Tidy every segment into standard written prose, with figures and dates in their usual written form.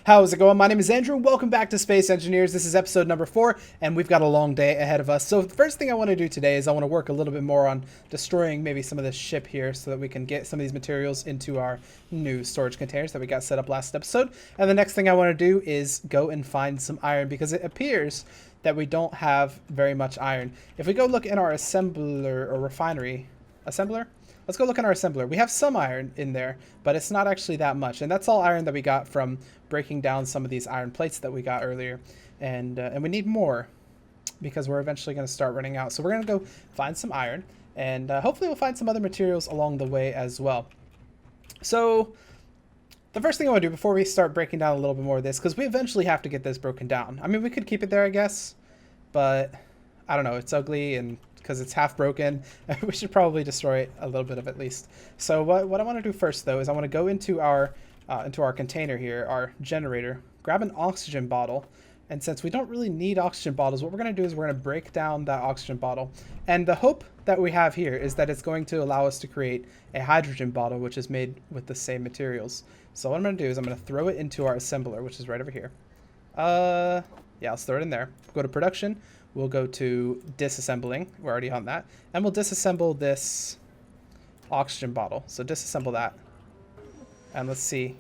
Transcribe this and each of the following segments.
How's it going? My name is Andrew. Welcome back to Space Engineers. This is episode number 4, and we've got a long day ahead of us. So the first thing I want to do today is I want to work a little bit more on destroying maybe some of this ship here so that we can get some of these materials into our new storage containers that we got set up last episode. And the next thing I want to do is go and find some iron because it appears that we don't have very much iron. If we go look in our assembler or refinery, assembler? Let's go look at our assembler. We have some iron in there, but it's not actually that much. And that's all iron that we got from breaking down some of these iron plates that we got earlier. And we need more because we're eventually going to start running out. So we're going to go find some iron, and hopefully we'll find some other materials along the way as well. So the first thing I want to do before we start breaking down a little bit more of this, because we eventually have to get this broken down. I mean, we could keep it there, I guess, but I don't know. It's ugly, and because it's half broken, we should probably destroy it a little bit of at least. So what I want to do first, though, is I want to go into our container here, our generator, grab an oxygen bottle, and since we don't really need oxygen bottles, what we're going to do is we're going to break down that oxygen bottle. And the hope that we have here is that it's going to allow us to create a hydrogen bottle, which is made with the same materials. So what I'm going to do is I'm going to throw it into our assembler, which is right over here. Yeah, let's throw it in there. Go to production. We'll go to disassembling. We're already on that. And we'll disassemble this oxygen bottle. So disassemble that. And let's see.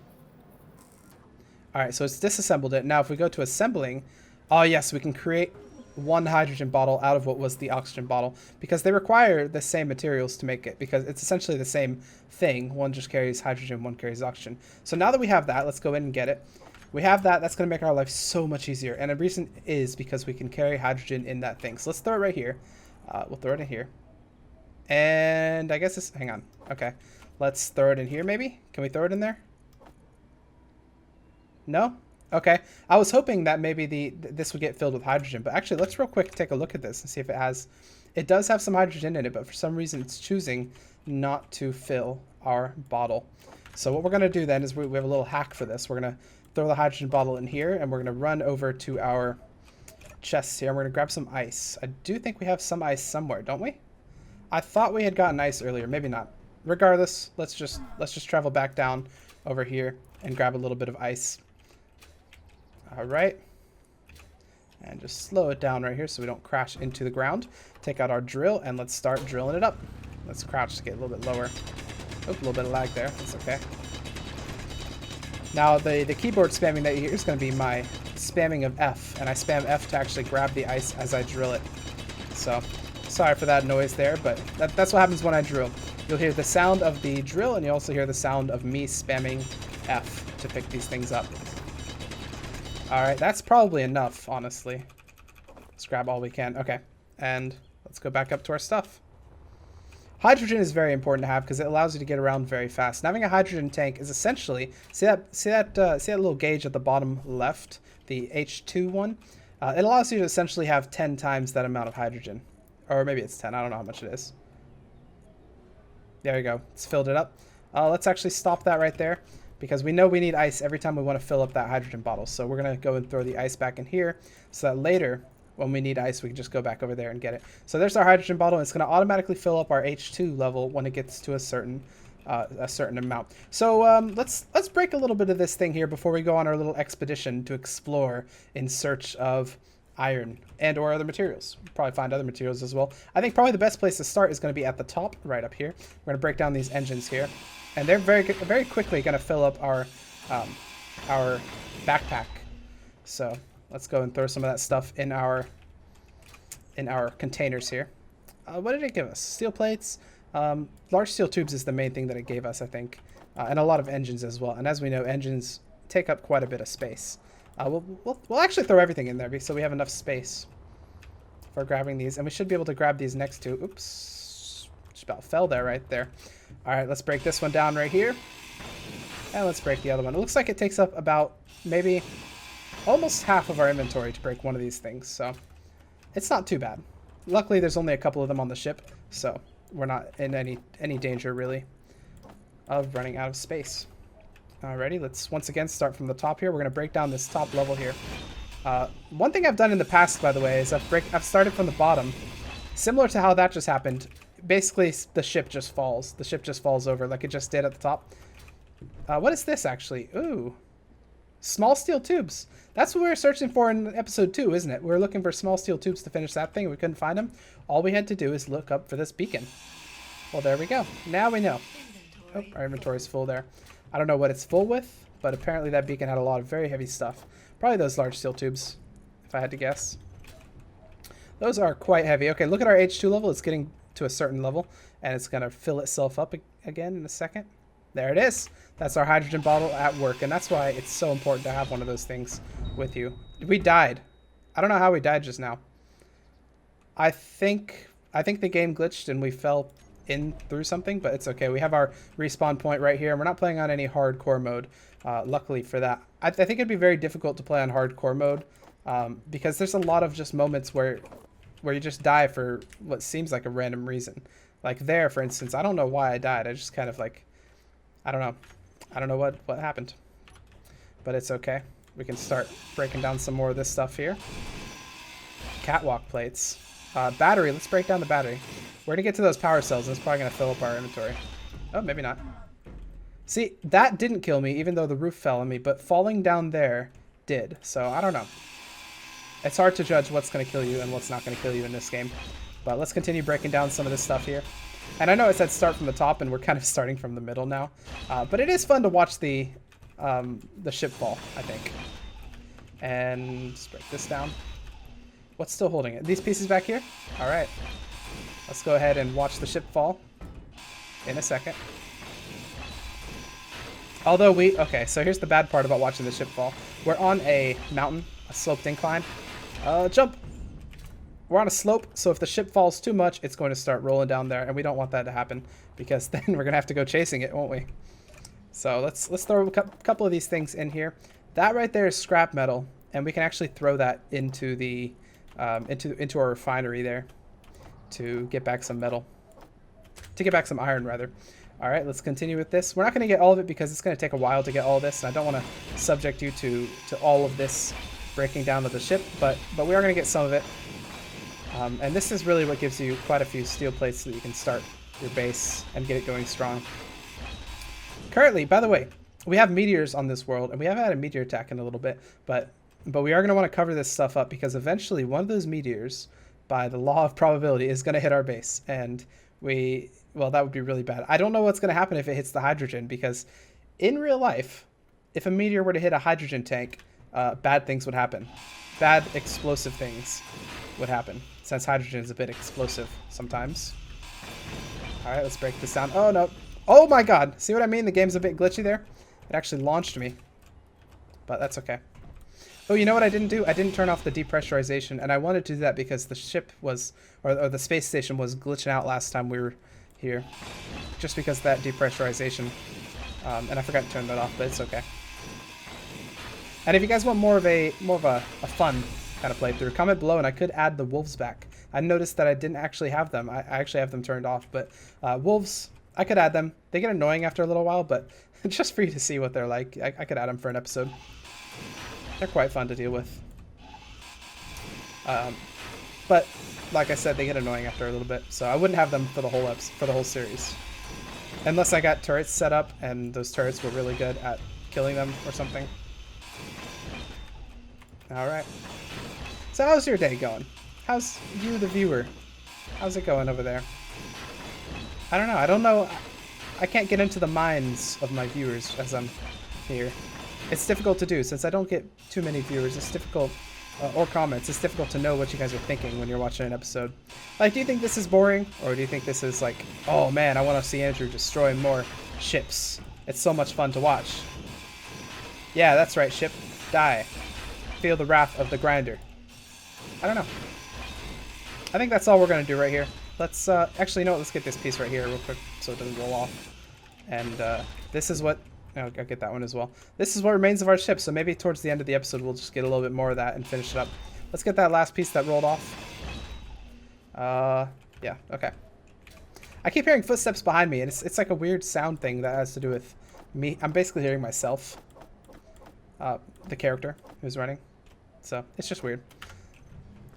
All right, so it's disassembled it. Now if we go to assembling, oh yes, we can create one hydrogen bottle out of what was the oxygen bottle because they require the same materials to make it because it's essentially the same thing. One just carries hydrogen, one carries oxygen. So now that we have that, let's go in and get it. We have that. That's going to make our life so much easier. And the reason is because we can carry hydrogen in that thing. So let's throw it right here. We'll throw it in here. And I guess this... Hang on. Okay. Let's throw it in here maybe. Can we throw it in there? No? Okay. I was hoping that maybe this would get filled with hydrogen. But actually, let's real quick take a look at this and see if it has... It does have some hydrogen in it, but for some reason it's choosing not to fill our bottle. So what we're going to do then is we have a little hack for this. We're going to throw the hydrogen bottle in here, and we're going to run over to our chests here, and we're going to grab some ice. I do think we have some ice somewhere, don't we? I thought we had gotten ice earlier. Maybe not. Regardless, let's just travel back down over here and grab a little bit of ice. All right. And just slow it down right here so we don't crash into the ground. Take out our drill, and let's start drilling it up. Let's crouch to get a little bit lower. Oh, a little bit of lag there. That's okay. Now, the keyboard spamming that you hear is going to be my spamming of F, and I spam F to actually grab the ice as I drill it. So, sorry for that noise there, but that's what happens when I drill. You'll hear the sound of the drill, and you also hear the sound of me spamming F to pick these things up. Alright, that's probably enough, honestly. Let's grab all we can. Okay, and let's go back up to our stuff. Hydrogen is very important to have because it allows you to get around very fast. And having a hydrogen tank is essentially see that little gauge at the bottom left, the H2 one. It allows you to essentially have 10 times that amount of hydrogen, or maybe it's 10. I don't know how much it is. There you go. It's filled it up. Let's actually stop that right there because we know we need ice every time we want to fill up that hydrogen bottle. So we're gonna go and throw the ice back in here so that later, when we need ice, we can just go back over there and get it. So there's our hydrogen bottle, and it's going to automatically fill up our H2 level when it gets to a certain amount. So let's break a little bit of this thing here before we go on our little expedition to explore in search of iron and or other materials. We'll probably find other materials as well. I think probably the best place to start is going to be at the top, right up here. We're going to break down these engines here, and they're very quickly going to fill up our backpack. So let's go and throw some of that stuff in our containers here. What did it give us? Steel plates. Large steel tubes is the main thing that it gave us, I think. And a lot of engines as well. And as we know, engines take up quite a bit of space. We'll actually throw everything in there so we have enough space for grabbing these. And we should be able to grab these next two. Oops. Just about fell there right there. All right, let's break this one down right here. And let's break the other one. It looks like it takes up about maybe almost half of our inventory to break one of these things, so it's not too bad. Luckily, there's only a couple of them on the ship, so we're not in any danger, really, of running out of space. Alrighty, let's once again start from the top here. We're going to break down this top level here. One thing I've done in the past, by the way, is I've started from the bottom. Similar to how that just happened, basically the ship just falls. The ship just falls over like it just did at the top. What is this, actually? Ooh. Small steel tubes. That's what we were searching for in episode 2, isn't it? We were looking for small steel tubes to finish that thing. We couldn't find them. All we had to do is look up for this beacon. Well, there we go. Now we know. Oh, our inventory's full there. I don't know what it's full with, but apparently that beacon had a lot of very heavy stuff. Probably those large steel tubes, if I had to guess. Those are quite heavy. Okay, look at our H2 level. It's getting to a certain level, and it's going to fill itself up again in a second. There it is. That's our hydrogen bottle at work, and that's why it's so important to have one of those things with you. We died. I don't know how we died just now. I think the game glitched and we fell in through something, but it's okay. We have our respawn point right here, and we're not playing on any hardcore mode, luckily for that. I think it'd be very difficult to play on hardcore mode because there's a lot of just moments where you just die for what seems like a random reason. Like there, for instance, I don't know why I died. I just kind of like, I don't know what happened, but it's okay. We can start breaking down some more of this stuff here. Catwalk plates. Battery, let's break down the battery. We're gonna get to those power cells, and it's probably gonna fill up our inventory. Oh, maybe not. See, that didn't kill me, even though the roof fell on me, but falling down there did. So I don't know. It's hard to judge what's gonna kill you and what's not gonna kill you in this game. But let's continue breaking down some of this stuff here. And I know it said start from the top, and we're kind of starting from the middle now. But it is fun to watch the ship fall, I think. And let's break this down. What's still holding it? These pieces back here? All right. Let's go ahead and watch the ship fall in a second. Although okay, so here's the bad part about watching the ship fall. We're on a mountain, a sloped incline. Jump! We're on a slope, so if the ship falls too much, it's going to start rolling down there, and we don't want that to happen because then we're going to have to go chasing it, won't we? So let's throw a couple of these things in here. That right there is scrap metal, and we can actually throw that into the into our refinery there to get back some metal, to get back some iron rather. All right, let's continue with this. We're not going to get all of it because it's going to take a while to get all this, and I don't want to subject you to all of this breaking down of the ship, but we are going to get some of it. And this is really what gives you quite a few steel plates so that you can start your base and get it going strong. Currently, by the way, we have meteors on this world, and we haven't had a meteor attack in a little bit, but we are going to want to cover this stuff up because eventually one of those meteors, by the law of probability, is going to hit our base, and well, that would be really bad. I don't know what's going to happen if it hits the hydrogen, because in real life, if a meteor were to hit a hydrogen tank, bad things would happen. Bad explosive things would happen, since hydrogen is a bit explosive sometimes. All right, let's break this down. Oh, no. Oh, my God. See what I mean? The game's a bit glitchy there. It actually launched me, but that's okay. Oh, you know what I didn't do? I didn't turn off the depressurization, and I wanted to do that because the ship was, or the space station was glitching out last time we were here, just because of that depressurization, and I forgot to turn that off, but it's okay. And if you guys want more of a fun kind of playthrough, comment below, and I could add the wolves back. I noticed that I didn't actually have them. I actually have them turned off, but wolves, I could add them. They get annoying after a little while, but just for you to see what they're like, I could add them for an episode. They're quite fun to deal with. But like I said, they get annoying after a little bit, so I wouldn't have them for the whole series. Unless I got turrets set up and those turrets were really good at killing them or something. Alright. So how's your day going? How's you, the viewer? How's it going over there? I don't know. I don't know. I can't get into the minds of my viewers as I'm here. It's difficult to do since I don't get too many viewers. It's difficult, or comments. It's difficult to know what you guys are thinking when you're watching an episode. Like, do you think this is boring? Or do you think this is like, oh man, I want to see Andrew destroy more ships. It's so much fun to watch. Yeah, that's right, ship. Die. Feel the wrath of the grinder. I don't know. I think that's all we're going to do right here. Let's, actually, you know what? Let's get this piece right here real quick so it doesn't roll off. And, this is what... I'll get that one as well. This is what remains of our ship, so maybe towards the end of the episode we'll just get a little bit more of that and finish it up. Let's get that last piece that rolled off. Yeah, okay. I keep hearing footsteps behind me, and it's like a weird sound thing that has to do with me. I'm basically hearing myself. The character who's running. So, it's just weird.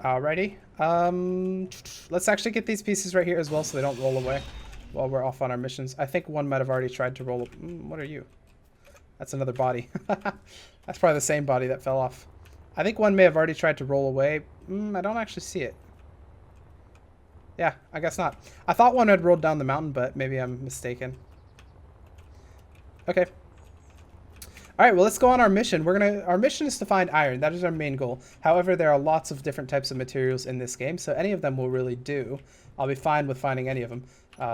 Alrighty. Let's actually get these pieces right here as well so they don't roll away while we're off on our missions. I think one might have already tried to roll... what are you? That's another body. That's probably the same body that fell off. I think one may have already tried to roll away. I don't actually see it. Yeah, I guess not. I thought one had rolled down the mountain, but maybe I'm mistaken. Okay. All right, well, let's go on our mission. Our mission is to find iron. That is our main goal. However, there are lots of different types of materials in this game, so any of them will really do. I'll be fine with finding any of them.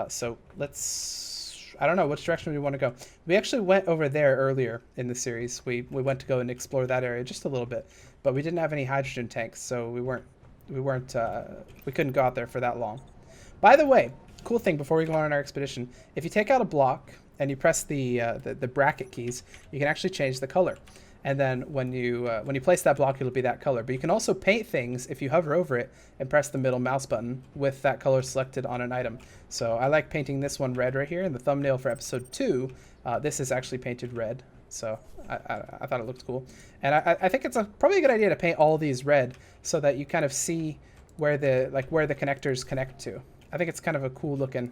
So let's... I don't know which direction we want to go. We actually went over there earlier in the series. We went to go and explore that area just a little bit, but we didn't have any hydrogen tanks, so we couldn't go out there for that long. By the way, cool thing before we go on our expedition, if you take out a block and you press the bracket keys, you can actually change the color. And then when you place that block, it'll be that color. But you can also paint things if you hover over it and press the middle mouse button with that color selected on an item. So I like painting this one red right here. In the thumbnail for episode 2, this is actually painted red. So I thought it looked cool. And I think it's probably a good idea to paint all these red so that you kind of see where the connectors connect to. I think it's kind of a cool looking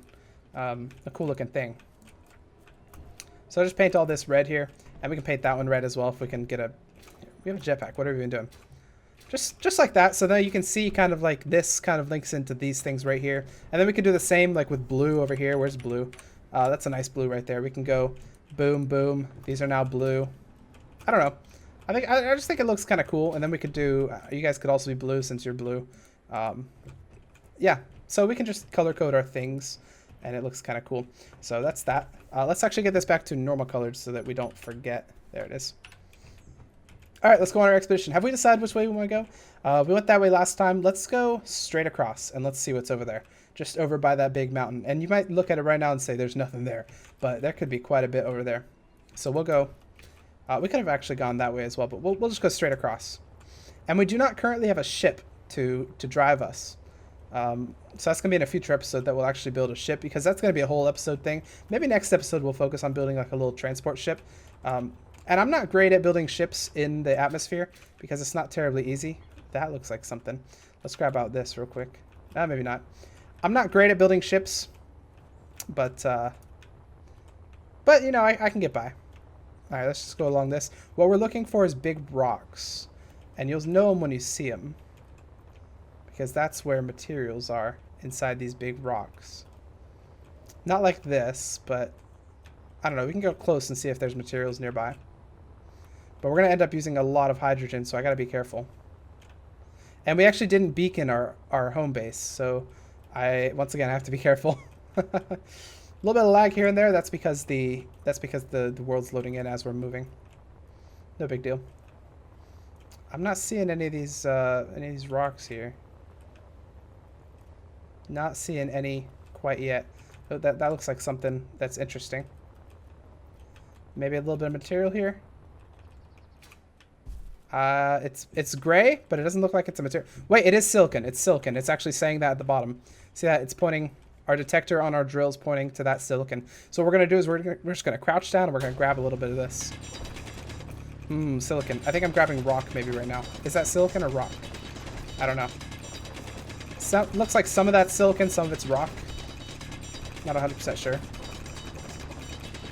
thing. So I'll just paint all this red here, and we can paint that one red as well if we can get we have a jetpack. What have we been doing? Just like that, so that you can see kind of like this kind of links into these things right here. And then we can do the same like with blue over here. Where's blue? That's a nice blue right there. We can go boom, boom. These are now blue. I don't know. I just think it looks kind of cool. And then we could do, you guys could also be blue since you're blue. Yeah, so we can just color code our things, and it looks kind of cool. So that's that. Let's actually get this back to normal colored so that we don't forget. There it is. All right, let's go on our expedition. Have we decided which way we want to go? We went that way last time. Let's go straight across, and let's see what's over there. Just over by that big mountain. And you might look at it right now and say there's nothing there, but there could be quite a bit over there. So we'll go. We could have actually gone that way as well, but we'll just go straight across. And we do not currently have a ship to drive us. So that's going to be in a future episode that we'll actually build a ship, because that's going to be a whole episode thing. Maybe next episode we'll focus on building like a little transport ship. And I'm not great at building ships in the atmosphere because it's not terribly easy. That looks like something. Let's grab out this real quick. Maybe not. I'm not great at building ships, but you know, I can get by. All right, let's just go along this. What we're looking for is big rocks, and you'll know them when you see them, because that's where materials are, inside these big rocks. Not like this, but I don't know. We can go close and see if there's materials nearby. But we're going to end up using a lot of hydrogen, so I got to be careful. And we actually didn't beacon our home base, so once again I have to be careful. A little bit of lag here and there. That's because the world's loading in as we're moving. No big deal. I'm not seeing any of these rocks here. Not seeing any quite yet. But that looks like something that's interesting. Maybe a little bit of material here. It's gray, but it doesn't look like it's a material. Wait, it is silicon. It's silicon. It's actually saying that at the bottom. See that? It's pointing. Our detector on our drill is pointing to that silicon. So what we're gonna do is we're just gonna crouch down and we're gonna grab a little bit of this. Silicon. I think I'm grabbing rock maybe right now. Is that silicon or rock? I don't know. Looks like some of that's silicon, some of it's rock. Not 100% sure.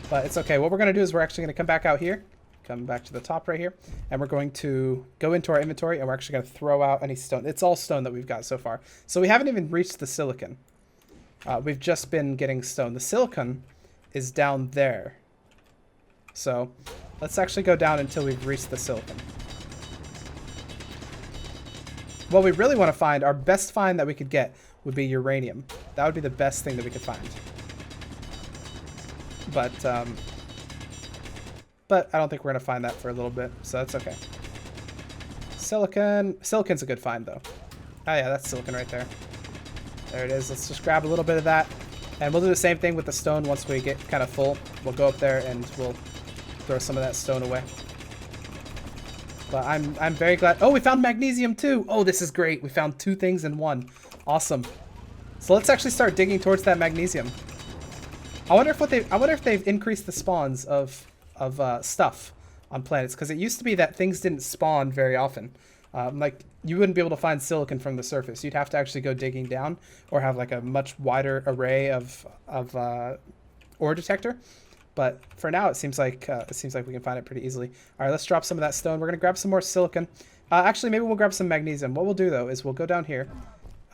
But it's okay. What we're going to do is we're actually going to come back out here. Come back to the top right here. And we're going to go into our inventory, and we're actually going to throw out any stone. It's all stone that we've got so far. So we haven't even reached the silicon. We've just been getting stone. The silicon is down there. So let's actually go down until we've reached the silicon. What we really want to find, our best find that we could get, would be uranium. That would be the best thing that we could find. But I don't think we're going to find that for a little bit, so that's okay. Silicon. Silicon's a good find, though. Oh, yeah, that's silicon right there. There it is. Let's just grab a little bit of that. And we'll do the same thing with the stone once we get kind of full. We'll go up there and we'll throw some of that stone away. But I'm very glad. Oh, we found magnesium too. Oh, this is great. We found 2 things in one. Awesome. So let's actually start digging towards that magnesium. I wonder if they've increased the spawns of stuff on planets, because it used to be that things didn't spawn very often. Like you wouldn't be able to find silicon from the surface. You'd have to actually go digging down, or have like a much wider array of ore detector. But for now, it seems like we can find it pretty easily. All right, let's drop some of that stone. We're gonna grab some more silicon. Actually, maybe we'll grab some magnesium. What we'll do though is we'll go down here.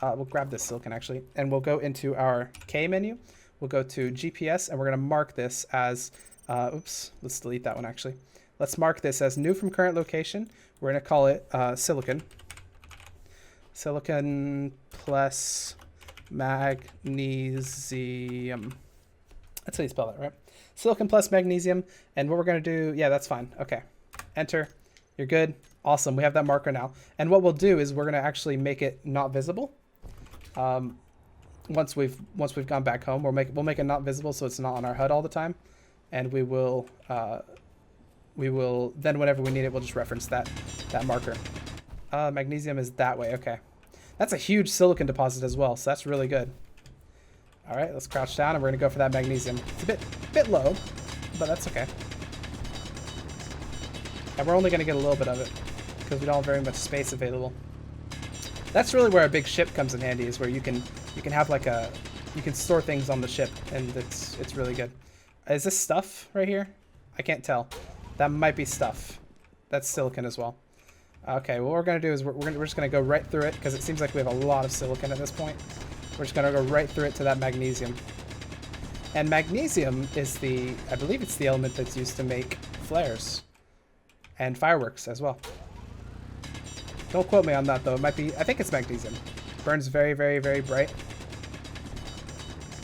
We'll grab this silicon actually, and we'll go into our K menu. We'll go to GPS, and we're gonna mark this as. Oops, let's delete that one actually. Let's mark this as new from current location. We're gonna call it silicon. Silicon plus magnesium. That's how you spell that, right? Silicon plus magnesium. And what we're going to do, yeah, that's fine. Okay. Enter. You're good. Awesome. We have that marker now. And what we'll do is we're going to actually make it not visible. Once we've gone back home, we'll make it not visible so it's not on our HUD all the time. And we will then whenever we need it, we'll just reference that marker. Magnesium is that way. Okay. That's a huge silicon deposit as well, so that's really good. All right, let's crouch down, and we're gonna go for that magnesium. It's a bit low, but that's okay. And we're only gonna get a little bit of it because we don't have very much space available. That's really where a big ship comes in handy, is where you can have like you can store things on the ship, and it's really good. Is this stuff right here? I can't tell. That might be stuff. That's silicon as well. Okay, what we're going to do is we're just going to go right through it because it seems like we have a lot of silicon at this point. We're just going to go right through it to that magnesium. And magnesium is I believe it's the element that's used to make flares and fireworks as well. Don't quote me on that though. It might be, I think it's magnesium. Burns very, very, very bright.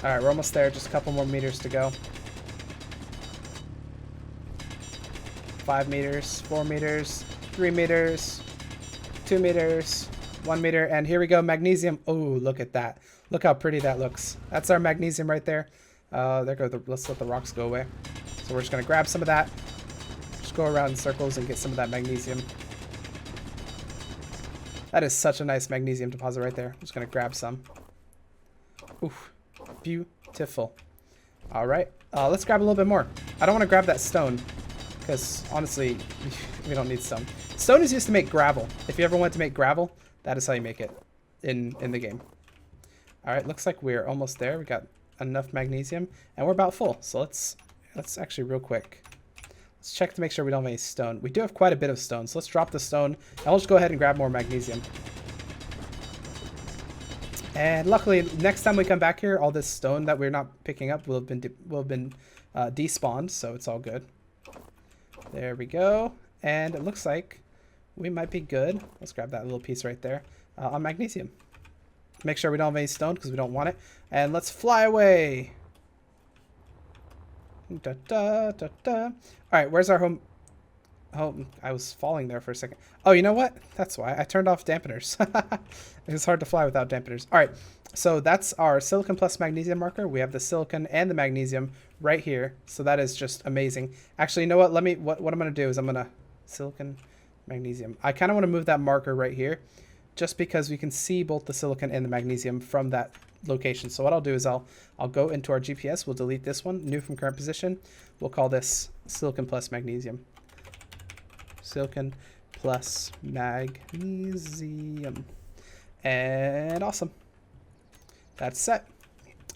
All right, we're almost there. Just a couple more meters to go. 5 meters, 4 meters. 3 meters, 2 meters, 1 meter, and here we go, magnesium. Oh, look at that. Look how pretty that looks. That's our magnesium right there. Let's let the rocks go away. So we're just gonna grab some of that, just go around in circles and get some of that magnesium. That is such a nice magnesium deposit right there. I'm just gonna grab some. Oof, beautiful. All right, let's grab a little bit more. I don't wanna grab that stone, because honestly, we don't need stone. Stone is used to make gravel. If you ever want to make gravel, that is how you make it in the game. All right, looks like we're almost there. We got enough magnesium, and we're about full. So let's actually real quick. Let's check to make sure we don't have any stone. We do have quite a bit of stone, so let's drop the stone, and we'll just go ahead and grab more magnesium. And luckily, next time we come back here, all this stone that we're not picking up will have been despawned, so it's all good. There we go. And it looks like we might be good. Let's grab that little piece right there on magnesium. Make sure we don't have any stone because we don't want it. And let's fly away. Da, da, da, da. All right, where's our home? Oh, I was falling there for a second. Oh, you know what? That's why. I turned off dampeners. It's hard to fly without dampeners. All right, so that's our silicon plus magnesium marker. We have the silicon and the magnesium right here. So that is just amazing. Actually, you know what? What I'm going to do is I'm going to silicon, magnesium. I kind of want to move that marker right here just because we can see both the silicon and the magnesium from that location. So what I'll do is I'll go into our GPS. We'll delete this one, new from current position. We'll call this silicon plus magnesium. Silicon plus magnesium. And awesome. That's set.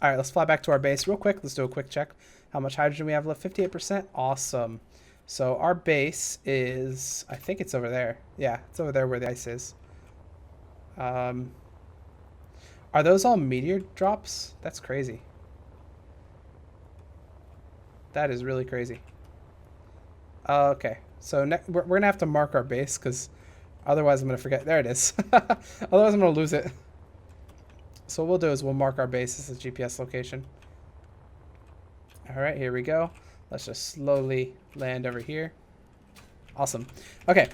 All right, let's fly back to our base real quick. Let's do a quick check. How much hydrogen we have left? 58%. Awesome. So our base is, I think it's over there. Yeah, it's over there where the ice is. Are those all meteor drops? That's crazy. That is really crazy. Okay. So we're going to have to mark our base because otherwise I'm going to forget. There it is. Otherwise I'm going to lose it. So what we'll do is we'll mark our base as a GPS location. All right, here we go. Let's just slowly land over here. Awesome. Okay,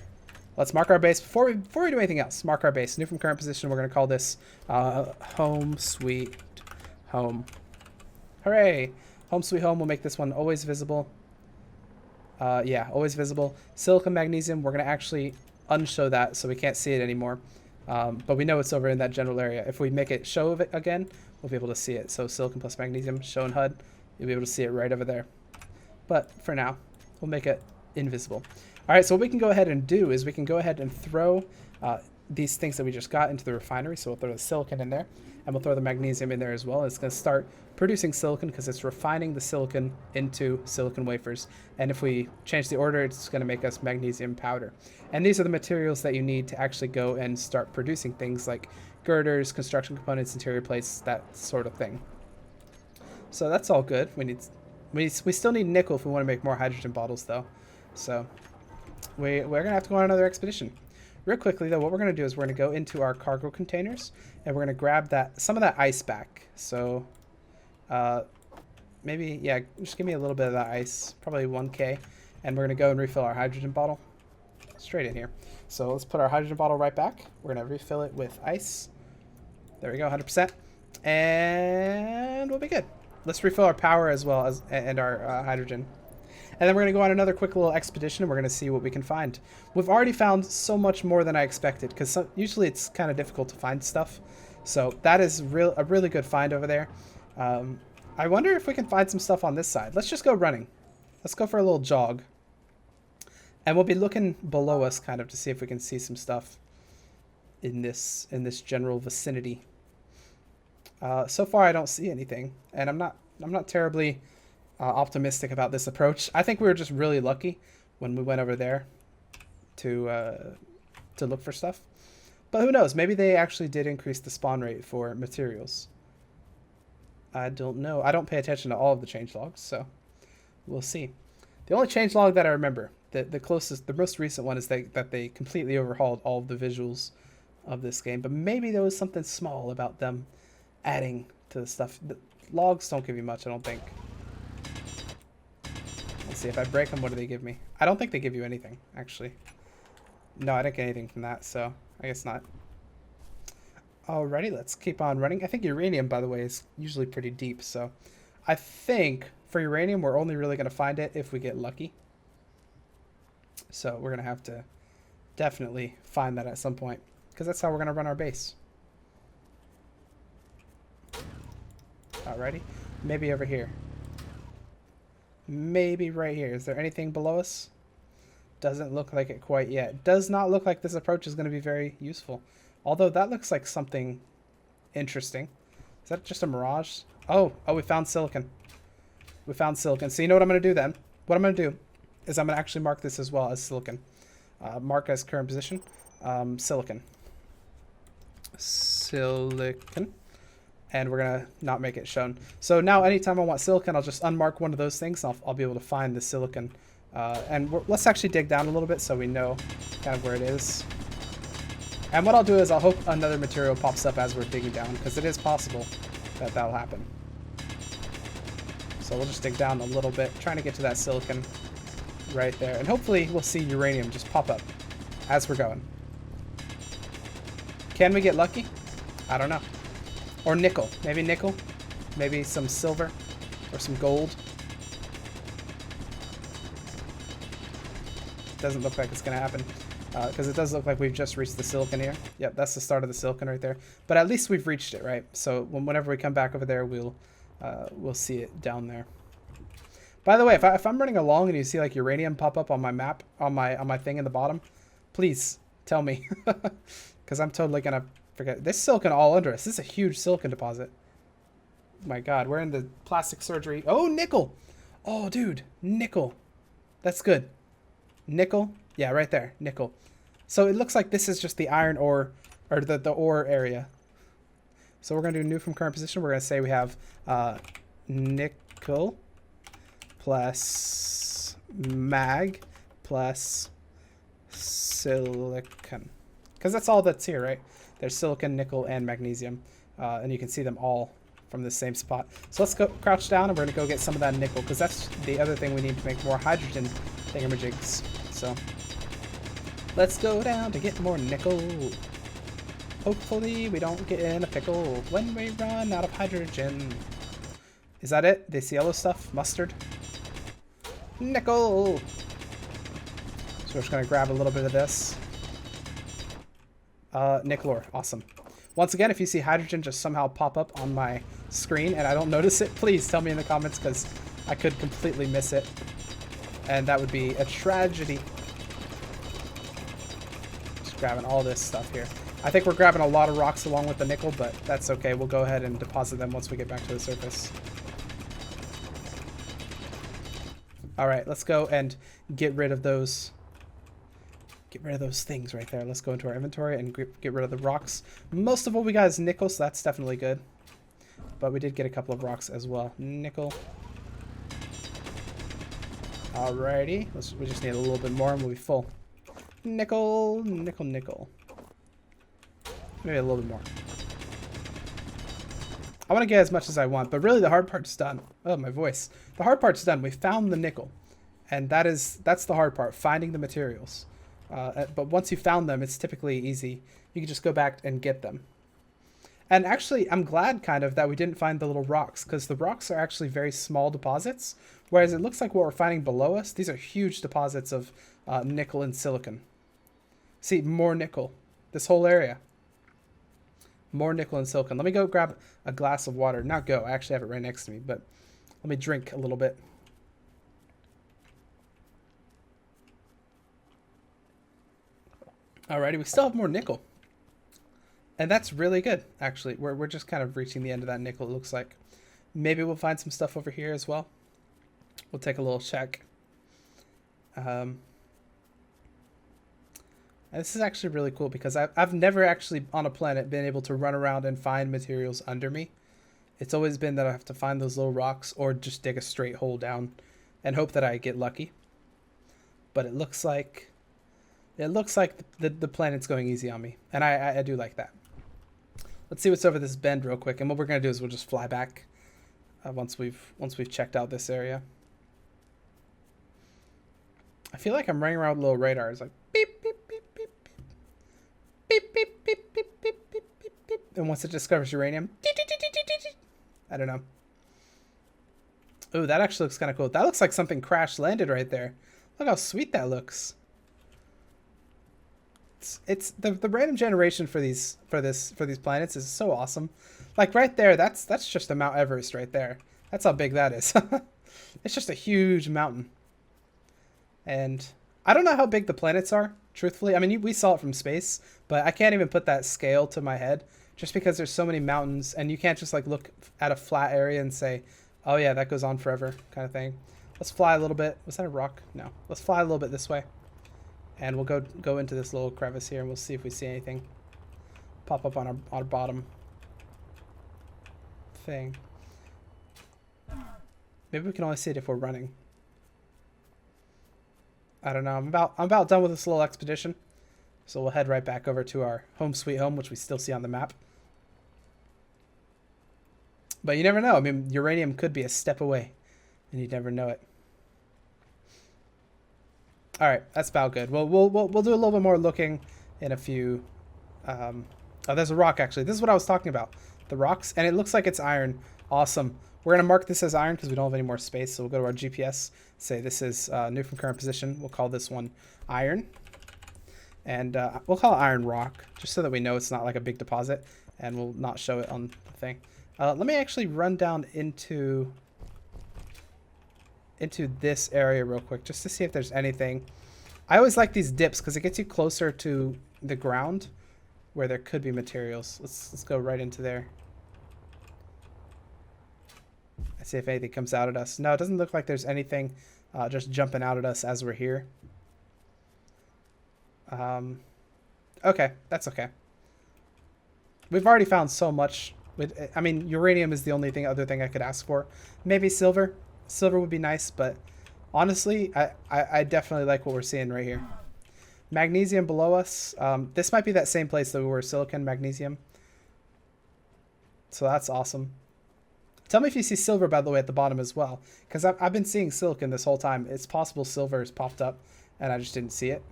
let's mark our base. Before we do anything else, mark our base. New from current position, we're going to call this home sweet home. Hooray. Home sweet home. We'll make this one always visible. Yeah, always visible. Silicon magnesium, we're going to actually unshow that so we can't see it anymore. But we know it's over in that general area. If we make it show it again, we'll be able to see it. So silicon plus magnesium, show in HUD, you'll be able to see it right over there. But for now, we'll make it invisible. All right, so what we can go ahead and do is we can go ahead and throw these things that we just got into the refinery. So we'll throw the silicon in there, and we'll throw the magnesium in there as well. It's going to start producing silicon because it's refining the silicon into silicon wafers. And if we change the order, it's going to make us magnesium powder. And these are the materials that you need to actually go and start producing things like girders, construction components, interior plates, that sort of thing. So that's all good. We still need nickel if we want to make more hydrogen bottles, though. So we're going to have to go on another expedition. Real quickly, though, what we're going to do is we're going to go into our cargo containers, and we're going to grab some of that ice back. So maybe, yeah, just give me a little bit of that ice, probably 1K, and we're going to go and refill our hydrogen bottle straight in here. So let's put our hydrogen bottle right back. We're going to refill it with ice. There we go, 100%. And we'll be good. Let's refill our power as well as and our hydrogen. And then we're going to go on another quick little expedition, and we're going to see what we can find. We've already found so much more than I expected, because usually it's kind of difficult to find stuff. So that is a really good find over there. I wonder if we can find some stuff on this side. Let's just go running. Let's go for a little jog. And we'll be looking below us kind of to see if we can see some stuff in this general vicinity. So far I don't see anything, and I'm not terribly optimistic about this approach. I think we were just really lucky when we went over there to look for stuff. But who knows? Maybe they actually did increase the spawn rate for materials. I don't know. I don't pay attention to all of the changelogs, so we'll see. The only changelog that I remember, the most recent one, is that they completely overhauled all of the visuals of this game. But maybe there was something small about them adding to the stuff. The logs don't give you much, I don't think. Let's see, if I break them, what do they give me? I don't think they give you anything, actually. No, I didn't get anything from that, so I guess not. Alrighty, let's keep on running. I think uranium, by the way, is usually pretty deep, so I think for uranium, we're only really going to find it if we get lucky. So we're going to have to definitely find that at some point, because that's how we're going to run our base. Alrighty, maybe over here. Maybe right here. Is there anything below us? Doesn't look like it quite yet. Does not look like this approach is going to be very useful. Although that looks like something interesting. Is that just a mirage? Oh, we found silicon. We found silicon. So you know what I'm going to do then? What I'm going to do is I'm going to actually mark this as well as silicon. Mark as current position. Silicon. Silicon. And we're going to not make it shown. So now anytime I want silicon, I'll just unmark one of those things. And I'll be able to find the silicon. And let's actually dig down a little bit so we know kind of where it is. And what I'll do is I'll hope another material pops up as we're digging down, because it is possible that that'll happen. So we'll just dig down a little bit, trying to get to that silicon right there. And hopefully we'll see uranium just pop up as we're going. Can we get lucky? I don't know. Or nickel. Maybe nickel. Maybe some silver or some gold. Doesn't look like it's going to happen. Because it does look like we've just reached the silicon here. Yep, that's the start of the silicon right there. But at least we've reached it, right? So whenever we come back over there, we'll see it down there. By the way, if I'm running along and you see like uranium pop up on my map, on my thing in the bottom, please tell me, because I'm totally gonna forget. This silicon all under us. This is a huge silicon deposit. My God, we're in the plastic surgery. Oh, nickel! Oh, dude, nickel. That's good. Nickel. Yeah, right there, nickel. So it looks like this is just the iron ore, or the ore area. So we're going to do new from current position. We're going to say we have nickel plus mag plus silicon. Because that's all that's here, right? There's silicon, nickel, and magnesium. And you can see them all from the same spot. So let's go crouch down, and we're going to go get some of that nickel, because that's the other thing we need to make more hydrogen thingamajigs. So let's go down to get more nickel. Hopefully we don't get in a pickle when we run out of hydrogen. Is that it? This yellow stuff? Mustard? Nickel! So we're just going to grab a little bit of this. Nickel ore. Awesome. Once again, if you see hydrogen just somehow pop up on my screen and I don't notice it, please tell me in the comments, because I could completely miss it. And that would be a tragedy. grabbing all this stuff here. I think we're grabbing a lot of rocks along with the nickel, but that's okay. We'll go ahead and deposit them once we get back to the surface. All right, let's go and get rid of those. Get rid of those things right there. Let's go into our inventory and get rid of the rocks. Most of what we got is nickel, so that's definitely good. But we did get a couple of rocks as well. Nickel. Alrighty. We just need a little bit more and we'll be full. Nickel, nickel, nickel. Maybe a little bit more. I want to get as much as I want, but really the hard part's done. Oh, my voice. The hard part's done. We found the nickel. And that's the hard part, finding the materials. But once you found them, it's typically easy. You can just go back and get them. And actually, I'm glad kind of that we didn't find the little rocks, because the rocks are actually very small deposits, whereas it looks like what we're finding below us, these are huge deposits of nickel and silicon. See, more nickel. This whole area. More nickel and silicon. Let me go grab a glass of water. Not go, I actually have it right next to me, but let me drink a little bit. Alrighty, we still have more nickel. And that's really good, actually. We're just kind of reaching the end of that nickel, it looks like. Maybe we'll find some stuff over here as well. We'll take a little check. This is actually really cool because I've never actually on a planet been able to run around and find materials under me. It's always been that I have to find those little rocks or just dig a straight hole down and hope that I get lucky. But it looks like the planet's going easy on me, and I do like that. Let's see what's over this bend real quick, and what we're gonna do is we'll just fly back once we've checked out this area. I feel like I'm running around with little radars, like beep beep beep beep beep beep beep beep beep beep beep beep beep, and once it discovers uranium, I don't know. Oh, that actually looks kind of cool. That looks like something crash landed right there. Look how sweet that looks. It's the random generation for these planets is so awesome. Like right there, that's just the Mount Everest right there. That's how big that is. It's just a huge mountain. And I don't know how big the planets are, truthfully. I mean, we saw it from space, but I can't even put that scale to my head just because there's so many mountains and you can't just like look at a flat area and say, oh yeah, that goes on forever kind of thing. Let's fly a little bit. Was that a rock? No. Let's fly a little bit this way. And we'll go into this little crevice here and we'll see if we see anything pop up on our bottom thing. Maybe we can only see it if we're running. I don't know. I'm about done with this little expedition. So we'll head right back over to our home sweet home, which we still see on the map. But you never know. I mean, uranium could be a step away and you never know it. All right, that's about good. We'll do a little bit more looking in a few. Oh, there's a rock actually. This is what I was talking about, the rocks, and it looks like it's iron. Awesome. We're gonna mark this as iron because we don't have any more space. So we'll go to our GPS. Say this is new from current position. We'll call this one iron, and we'll call it iron rock just so that we know it's not like a big deposit, and we'll not show it on the thing. Let me actually run down into this area real quick just to see if there's anything. I always like these dips because it gets you closer to the ground where there could be materials. Let's go right into there. Let's see if anything comes out at us. No, it doesn't look like there's anything just jumping out at us as we're here. Okay, that's okay. We've already found so much. I mean, uranium is the only other thing I could ask for. Maybe silver. Silver would be nice, but honestly, I definitely like what we're seeing right here. Magnesium below us. This might be that same place that we were, silicon, magnesium. So that's awesome. Tell me if you see silver, by the way, at the bottom as well, because I've been seeing silicon this whole time. It's possible silver has popped up, and I just didn't see it.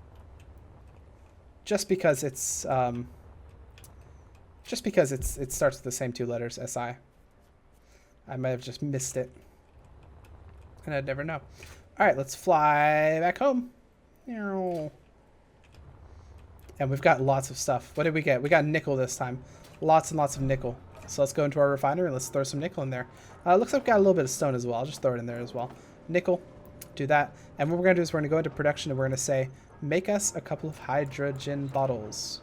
Just because it starts with the same two letters, SI. I might have just missed it. And I'd never know. All right, let's fly back home. And we've got lots of stuff. What did we get? We got nickel this time. Lots and lots of nickel. So let's go into our refinery and let's throw some nickel in there. Looks like we got a little bit of stone as well. I'll just throw it in there as well. Nickel. Do that. And what we're going to do is we're going to go into production and we're going to say Make us a couple of hydrogen bottles.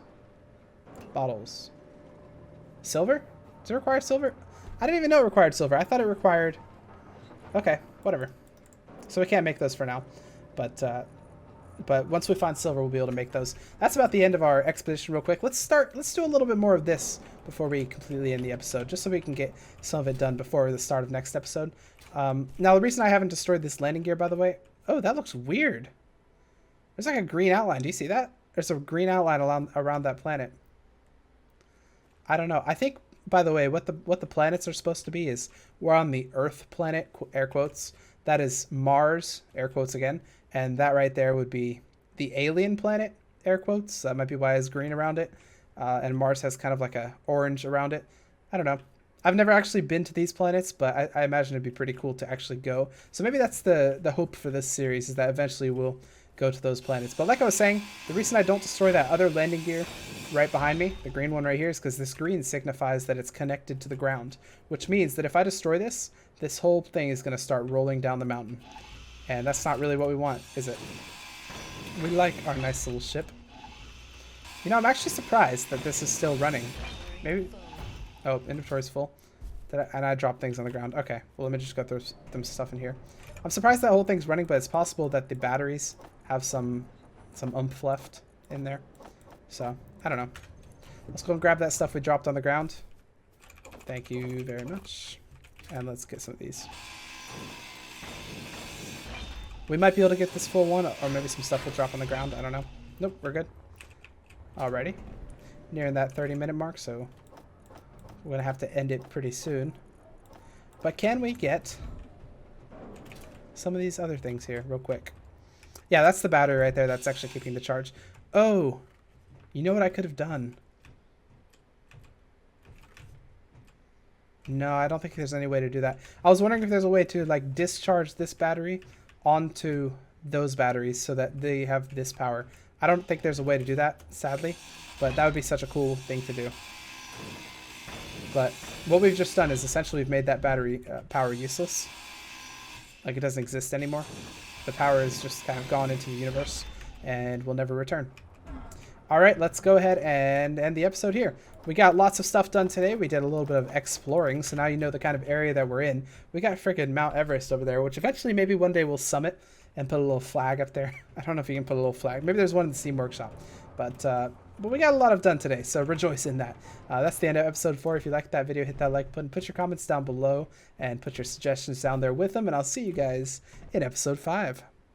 Silver? Does it require silver? I didn't even know it required silver. I thought it required... Okay, whatever. So we can't make those for now. But once we find silver, we'll be able to make those. That's about the end of our expedition real quick. Let's do a little bit more of this before we completely end the episode, just so we can get some of it done before the start of next episode. Now, the reason I haven't destroyed this landing gear, by the way... Oh, that looks weird. There's like a green outline. Do you see that? There's a green outline around that planet. I don't know. I think, by the way, what the planets are supposed to be is we're on the Earth planet, air quotes. That is Mars, air quotes again. And that right there would be the alien planet, air quotes. That might be why it's green around it. And Mars has kind of like a orange around it. I don't know. I've never actually been to these planets, but I imagine it'd be pretty cool to actually go. So maybe that's the hope for this series, is that eventually we'll go to those planets. But like I was saying, the reason I don't destroy that other landing gear right behind me, the green one right here, is because this green signifies that it's connected to the ground, which means that if I destroy this, this whole thing is going to start rolling down the mountain. And that's not really what we want, is it? We like our nice little ship. You know, I'm actually surprised that this is still running. Maybe... Oh, inventory's full. And I dropped things on the ground. Okay, well, let me just go through some stuff in here. I'm surprised that whole thing's running, but it's possible that the batteries have some oomph left in there. So, I don't know. Let's go and grab that stuff we dropped on the ground. Thank you very much. And let's get some of these. We might be able to get this full one, or maybe some stuff will drop on the ground. I don't know. Nope, we're good. Alrighty. Nearing that 30-minute mark, so we're going to have to end it pretty soon. But can we get some of these other things here real quick? Yeah, that's the battery right there. That's actually keeping the charge. Oh, you know what I could have done? No, I don't think there's any way to do that. I was wondering if there's a way to like discharge this battery onto those batteries so that they have this power. I don't think there's a way to do that, sadly, but that would be such a cool thing to do. But what we've just done is essentially we've made that battery power useless. Like it doesn't exist anymore. The power is just kind of gone into the universe and will never return. All right, let's go ahead and end the episode here. We got lots of stuff done today. We did a little bit of exploring, so now you know the kind of area that we're in. We got freaking Mount Everest over there, which eventually maybe one day we'll summit and put a little flag up there. I don't know if you can put a little flag. Maybe there's one in the Steam Workshop. But we got a lot of done today, so rejoice in that. That's the end of episode 4. If you liked that video, hit that like button, put your comments down below, and put your suggestions down there with them, and I'll see you guys in episode 5.